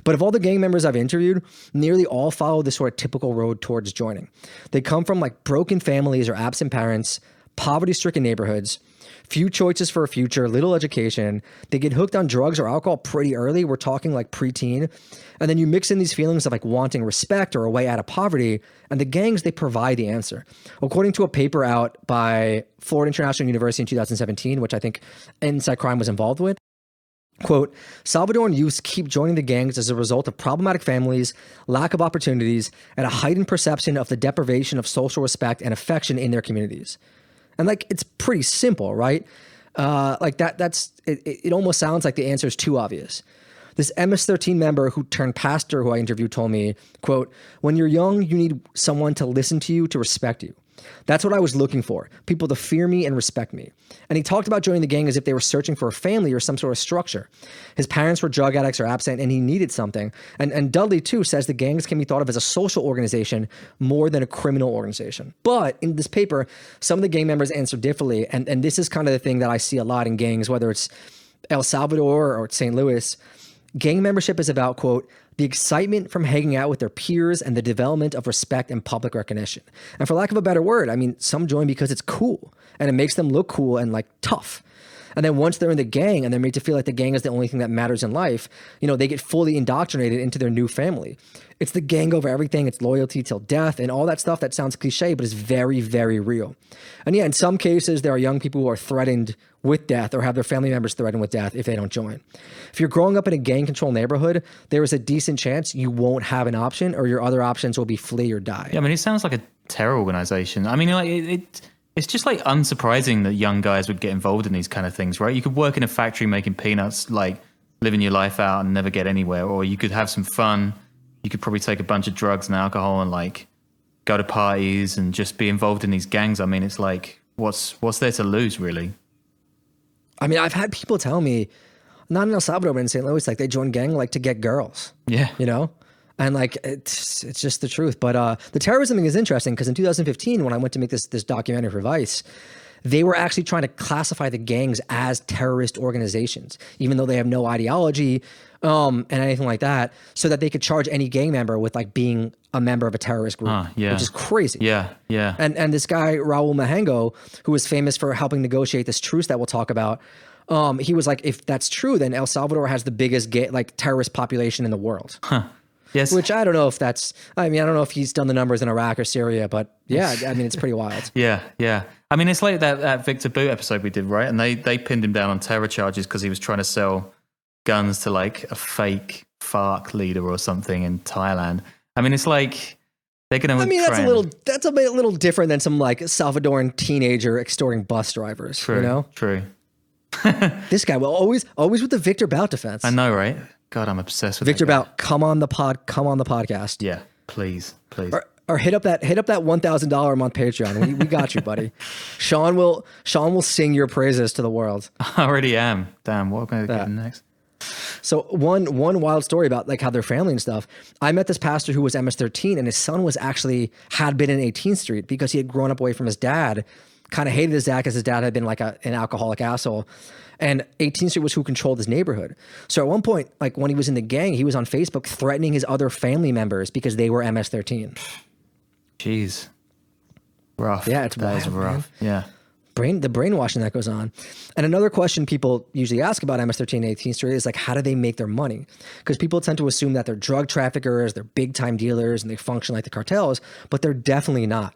But of all the gang members I've interviewed, nearly all follow this sort of typical road towards joining. They come from like broken families or absent parents, poverty-stricken neighborhoods, few choices for a future, little education. They get hooked on drugs or alcohol pretty early. We're talking like preteen. And then you mix in these feelings of like wanting respect or a way out of poverty, and the gangs, they provide the answer. According to a paper out by Florida International University in 2017, which I think Inside Crime was involved with, quote, Salvadoran youths keep joining the gangs as a result of problematic families, lack of opportunities, and a heightened perception of the deprivation of social respect and affection in their communities. And like, it's pretty simple, right? Like that's it almost sounds like the answer is too obvious. This MS-13 member who turned pastor who I interviewed told me, quote, when you're young, you need someone to listen to you, to respect you. That's what I was looking for, people to fear me and respect me. And he talked about joining the gang as if they were searching for a family or some sort of structure. His parents were drug addicts or absent, and he needed something. And Dudley, too, says the gangs can be thought of as a social organization more than a criminal organization. But in this paper, some of the gang members answer differently, and this is kind of the thing that I see a lot in gangs, whether it's El Salvador or St. Louis. Gang membership is about, quote, the excitement from hanging out with their peers and the development of respect and public recognition. And for lack of a better word, I mean, some join because it's cool and it makes them look cool and like tough. And then once they're in the gang and they're made to feel like the gang is the only thing that matters in life, they get fully indoctrinated into their new family. It's the gang over everything. It's loyalty till death and all that stuff that sounds cliche, but is very, very real. And yeah, in some cases, there are young people who are threatened with death or have their family members threatened with death if they don't join. If you're growing up in a gang-controlled neighborhood, there is a decent chance you won't have an option, or your other options will be flee or die. Yeah, I mean, it sounds like a terror organization. I mean, like it's just like unsurprising that young guys would get involved in these kind of things, right? You could work in a factory making peanuts, like living your life out and never get anywhere, or you could have some fun. You could probably take a bunch of drugs and alcohol and like go to parties and just be involved in these gangs. I mean, it's like, what's there to lose, really? I mean, I've had people tell me, not in El Salvador, but in St. Louis, like they join gang like to get girls. Yeah. And like, it's just the truth. But the terrorism thing is interesting because in 2015, when I went to make this documentary for Vice, they were actually trying to classify the gangs as terrorist organizations, even though they have no ideology and anything like that, so that they could charge any gang member with like being a member of a terrorist group, which is crazy. Yeah. And this guy, Raul Mahengo, who was famous for helping negotiate this truce that we'll talk about, he was like, if that's true, then El Salvador has the biggest terrorist population in the world. Huh. Yes. Which I don't know if I don't know if he's done the numbers in Iraq or Syria, but yeah, I mean, it's pretty wild. Yeah. I mean, it's like that Victor Boot episode we did, right? And they pinned him down on terror charges because he was trying to sell guns to like a fake FARC leader or something in Thailand. I mean, it's like they're going to. I mean, that's a little different than some like Salvadoran teenager extorting bus drivers. True. True. This guy will always with the Victor Bout defense. I know, right? God, I'm obsessed with Victor Bout. Come on the podcast. Yeah, please. Or hit up that $1,000 a month Patreon. We got you, buddy. Sean will sing your praises to the world. I already am. Damn, what am I going to get next? So one wild story about like how their family and stuff. I met this pastor who was MS-13, and his son had been in 18th Street because he had grown up away from his dad. Kind of hated his dad because his dad had been like an alcoholic asshole. And 18th Street was who controlled his neighborhood. So at one point, like when he was in the gang, he was on Facebook threatening his other family members because they were MS-13. Jeez. Rough. Yeah, it's wild, rough. Man. Yeah. The brainwashing that goes on. And another question people usually ask about MS-13 and 18th Street is like, how do they make their money? Because people tend to assume that they're drug traffickers, they're big time dealers, and they function like the cartels, but they're definitely not.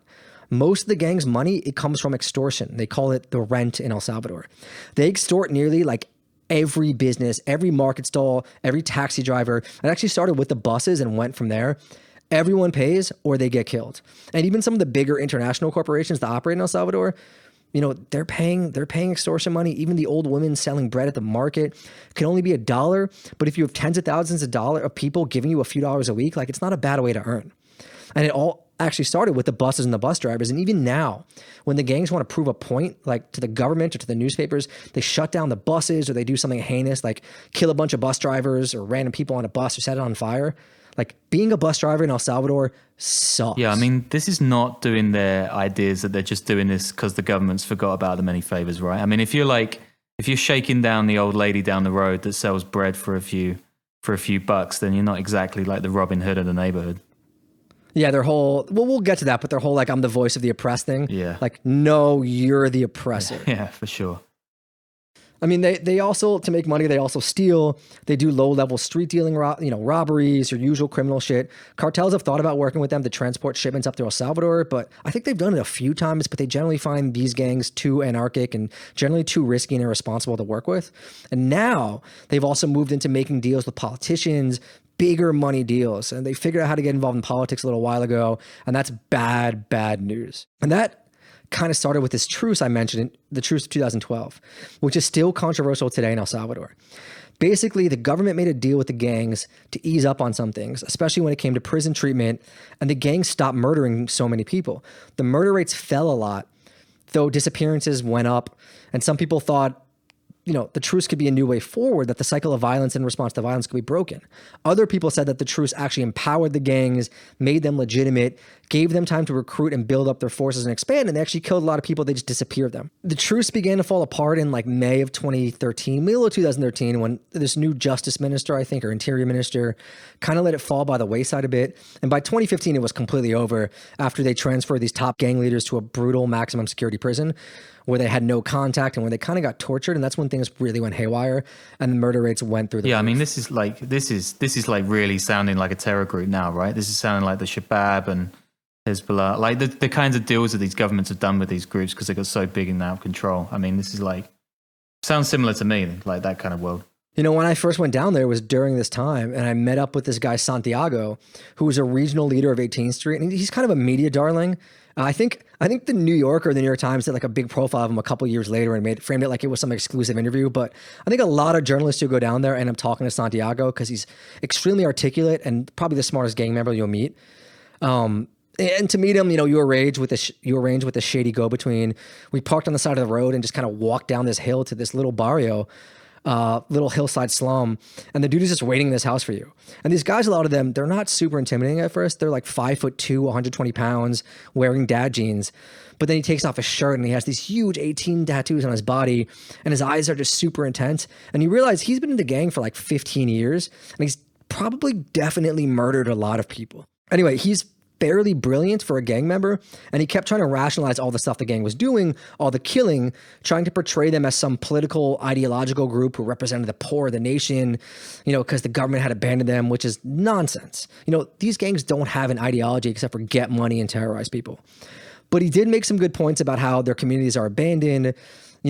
Most of the gang's money, it comes from extortion. They call it the rent in El Salvador. They extort nearly like every business, every market stall, every taxi driver. It actually started with the buses and went from there. Everyone pays or they get killed. And even some of the bigger international corporations that operate in El Salvador, you know, they're paying extortion money. Even the old women selling bread at the market can only be $1. But if you have tens of thousands of people giving you a few dollars a week, like it's not a bad way to earn. And it all actually started with the buses and the bus drivers. And even now, when the gangs want to prove a point, like to the government or to the newspapers, they shut down the buses or they do something heinous, like kill a bunch of bus drivers or random people on a bus or set it on fire. Like being a bus driver in El Salvador sucks. Yeah, I mean, this is not doing their ideas that they're just doing this because the government's forgot about them any favors, right? I mean, if you're shaking down the old lady down the road that sells bread for a few bucks, then you're not exactly like the Robin Hood of the neighborhood. Yeah, their whole, well, we'll get to that, but their whole, like, I'm the voice of the oppressed thing. Yeah. Like, no, you're the oppressor. Yeah, for sure. I mean, they also, to make money, they also steal. They do low-level street dealing, robberies, your usual criminal shit. Cartels have thought about working with them to transport shipments up to El Salvador, but I think they've done it a few times, but they generally find these gangs too anarchic and generally too risky and irresponsible to work with. And now they've also moved into making deals with politicians, bigger money deals, and they figured out how to get involved in politics a little while ago, and that's bad news. And that kind of started with this truce I mentioned, the truce of 2012, which is still controversial today in El Salvador. Basically, the government made a deal with the gangs to ease up on some things, especially when it came to prison treatment, and the gangs stopped murdering so many people. The murder rates fell a lot, though disappearances went up, and some people thought, the truce could be a new way forward, that the cycle of violence in response to violence could be broken. Other people said that the truce actually empowered the gangs, made them legitimate, gave them time to recruit and build up their forces and expand, and they actually killed a lot of people. They just disappeared them. The truce began to fall apart in like May of 2013, middle of 2013, when this new justice minister, I think, or interior minister, kind of let it fall by the wayside a bit. And by 2015, it was completely over after they transferred these top gang leaders to a brutal maximum security prison where they had no contact and where they kind of got tortured, and that's when things really went haywire and the murder rates went through the roof. I mean, this is like really sounding like a terror group now, right? This is sounding like the Shabab and Hezbollah, like the kinds of deals that these governments have done with these groups because they got so big and out of control. I mean, this is sounds similar to me, like that kind of world. When I first went down there, it was during this time, and I met up with this guy, Santiago, who was a regional leader of 18th Street, and he's kind of a media darling. I think the New Yorker or the New York Times did like a big profile of him a couple years later and framed it like it was some exclusive interview. But I think a lot of journalists who go down there end up talking to Santiago because he's extremely articulate and probably the smartest gang member you'll meet. And to meet him, you arrange with a shady go-between. We parked on the side of the road and just kind of walked down this hill to this little barrio, little hillside slum, and the dude is just waiting in this house for you. And these guys, a lot of them, they're not super intimidating at first. They're like 5'2", 120 pounds, wearing dad jeans. But then he takes off his shirt and he has these huge 18 tattoos on his body, and his eyes are just super intense. And you realize he's been in the gang for like 15 years, and he's probably definitely murdered a lot of people. Anyway, he's fairly brilliant for a gang member, and he kept trying to rationalize all the stuff the gang was doing, all the killing, trying to portray them as some political, ideological group who represented the poor of the nation, because the government had abandoned them, which is nonsense. These gangs don't have an ideology except for get money and terrorize people. But he did make some good points about how their communities are abandoned,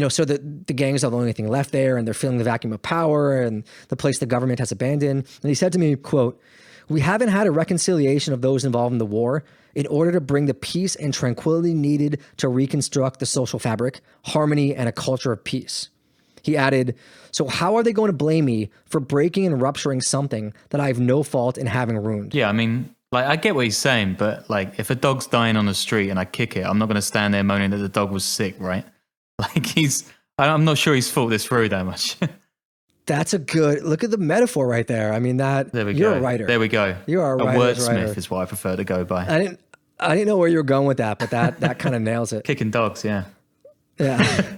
so that the gangs are the only thing left there, and they're feeling the vacuum of power and the place the government has abandoned. And he said to me, quote, "We haven't had a reconciliation of those involved in the war in order to bring the peace and tranquility needed to reconstruct the social fabric, harmony, and a culture of peace." He added, "So how are they going to blame me for breaking and rupturing something that I have no fault in having ruined?" Yeah, I mean, Like, I get what he's saying, but like, if a dog's dying on the street and I kick it, I'm not going to stand there moaning that the dog was sick, right? Like, I'm not sure he's thought this through that much. That's a good look at the metaphor right there. I mean, you're go. a writer. There we go. You are a wordsmith is what I prefer to go by. I didn't know where you were going with that, but that kind of nails it. Kicking dogs, yeah. Yeah.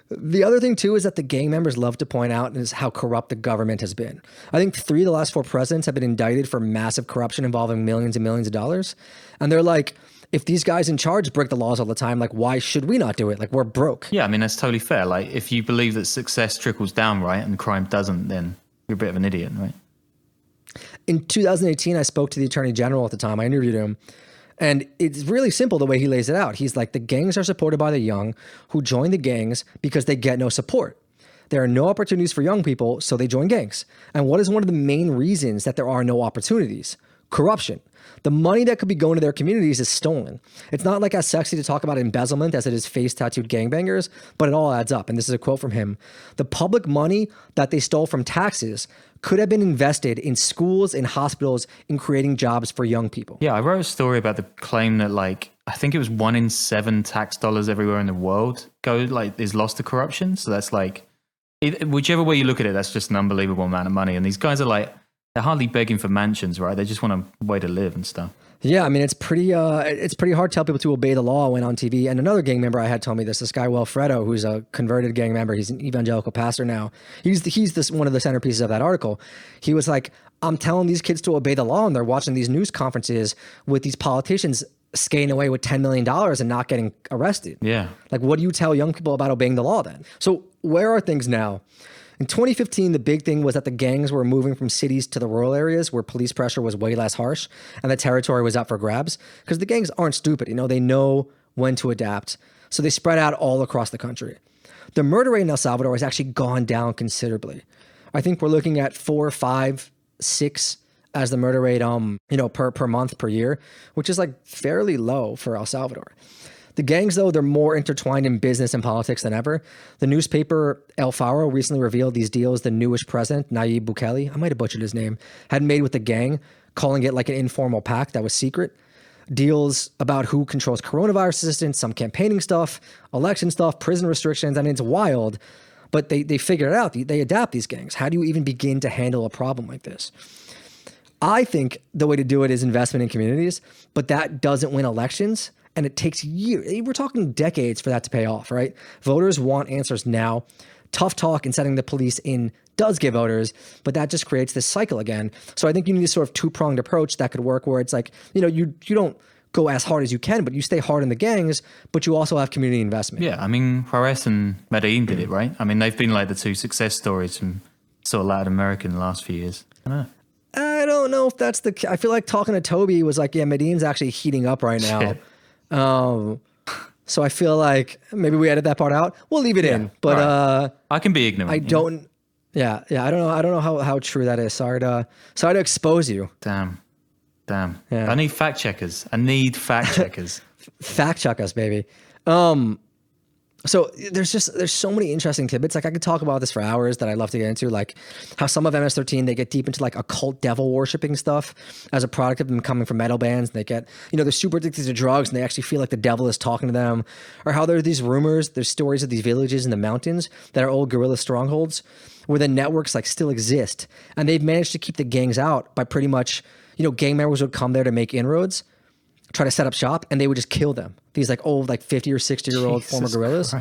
The other thing too is that the gang members love to point out is how corrupt the government has been. I think 3 of the last 4 presidents have been indicted for massive corruption involving millions and millions of dollars. And they're like, if these guys in charge break the laws all the time, like, why should we not do it? Like, we're broke. Yeah, I mean, that's totally fair. Like, if you believe that success trickles down, right, and crime doesn't, then you're a bit of an idiot, right? In 2018, I spoke to the Attorney General at the time. I interviewed him. And it's really simple the way he lays it out. He's like, the gangs are supported by the young who join the gangs because they get no support. There are no opportunities for young people, so they join gangs. And what is one of the main reasons that there are no opportunities? Corruption. The money that could be going to their communities is stolen. It's not like as sexy to talk about embezzlement as it is face tattooed gangbangers, but it all adds up. And this is a quote from him. The public money that they stole from taxes could have been invested in schools and hospitals in creating jobs for young people. Yeah, I wrote a story about the claim that, like, I think it was 1 in 7 tax dollars everywhere in the world is lost to corruption. So that's like, whichever way you look at it, that's just an unbelievable amount of money. And these guys are like, they're hardly begging for mansions, right? They just want a way to live and stuff. Yeah, I mean, it's pretty hard to tell people to obey the law when on TV. And another gang member I had told me this guy Wilfredo, who's a converted gang member. He's an evangelical pastor now. He's one of the centerpieces of that article. He was like, I'm telling these kids to obey the law, and they're watching these news conferences with these politicians skating away with $10 million and not getting arrested. Yeah. Like, what do you tell young people about obeying the law then? So where are things now? In 2015, the big thing was that the gangs were moving from cities to the rural areas where police pressure was way less harsh and the territory was up for grabs, because the gangs aren't stupid. They know when to adapt. So they spread out all across the country. The murder rate in El Salvador has actually gone down considerably. I think we're looking at 4, 5, 6 as the murder rate, per month, per year, which is like fairly low for El Salvador. The gangs, though, they're more intertwined in business and politics than ever. The newspaper El Faro recently revealed these deals the newest president, Nayib Bukele, I might have butchered his name, had made with the gang, calling it like an informal pact that was secret. Deals about who controls coronavirus assistance, some campaigning stuff, election stuff, prison restrictions. I mean, it's wild, but they figure it out. They adapt these gangs. How do you even begin to handle a problem like this? I think the way to do it is investment in communities, but that doesn't win elections. And it takes years. We're talking decades for that to pay off, right? Voters want answers now. Tough talk and setting the police in does give voters, but that just creates this cycle again. So I think you need a sort of 2-pronged approach that could work, where it's like, you don't go as hard as you can, but you stay hard in the gangs, but you also have community investment. Yeah, I mean, Juarez and Medellin did it, right? I mean, they've been like the 2 success stories from sort of Latin America in the last few years. I don't know if that's I feel like talking to Toby was like, yeah, Medellin's actually heating up right now. Shit. So I feel like maybe we edit that part out. We'll leave it in, but right. I can be ignorant. I don't. Yeah. I don't know how true that is. Sorry to expose you. Damn. Yeah. I need fact checkers. Fact check us, baby. So there's so many interesting tidbits. Like, I could talk about this for hours that I'd love to get into, like how some of MS-13, they get deep into like occult devil worshiping stuff as a product of them coming from metal bands. And they get, they're super addicted to drugs and they actually feel like the devil is talking to them. Or how there are these rumors, there's stories of these villages in the mountains that are old guerrilla strongholds where the networks like still exist. And they've managed to keep the gangs out by pretty much, gang members would come there to make inroads, try to set up shop, and they would just kill them. These like old, like 50 or 60 year old former guerrillas,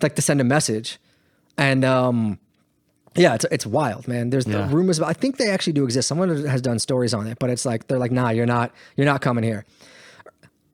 like to send a message. And yeah, it's wild, man. There's the rumors about, I think they actually do exist. Someone has done stories on it, but it's like, they're like, nah, you're not coming here.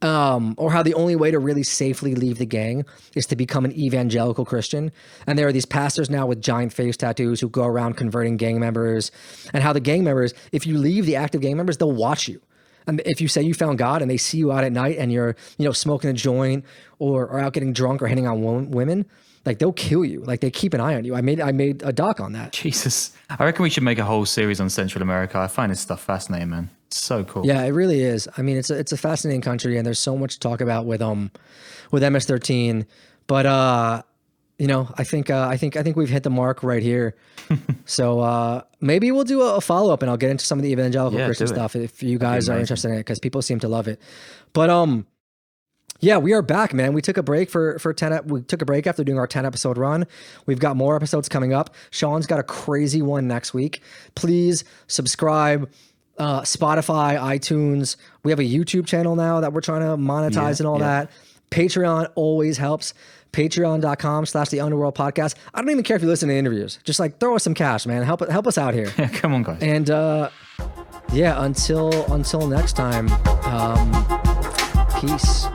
Or how the only way to really safely leave the gang is to become an evangelical Christian. And there are these pastors now with giant face tattoos who go around converting gang members, and how the gang members, if you leave the active gang members, they'll watch you. And if you say you found God and they see you out at night and you're, smoking a joint or out getting drunk or hitting on women, like they'll kill you. Like they keep an eye on you. I made a doc on that. Jesus. I reckon we should make a whole series on Central America. I find this stuff fascinating, man. It's so cool. Yeah, it really is. I mean, it's a fascinating country and there's so much to talk about with MS-13. But I think we've hit the mark right here. So maybe we'll do a follow-up and I'll get into some of the evangelical Christian stuff if you guys are interested in it, because people seem to love it. But yeah, we are back, man. We took a break we took a break after doing our 10 episode run. We've got more episodes coming up. Sean's got a crazy one next week. Please subscribe. Spotify, iTunes. We have a YouTube channel now that we're trying to monetize and all that. Patreon always helps. Patreon.com/the Underworld Podcast. I don't even care if you listen to interviews. Just like throw us some cash, man. Help us out here. Yeah, come on, guys. And yeah, until next time. Peace.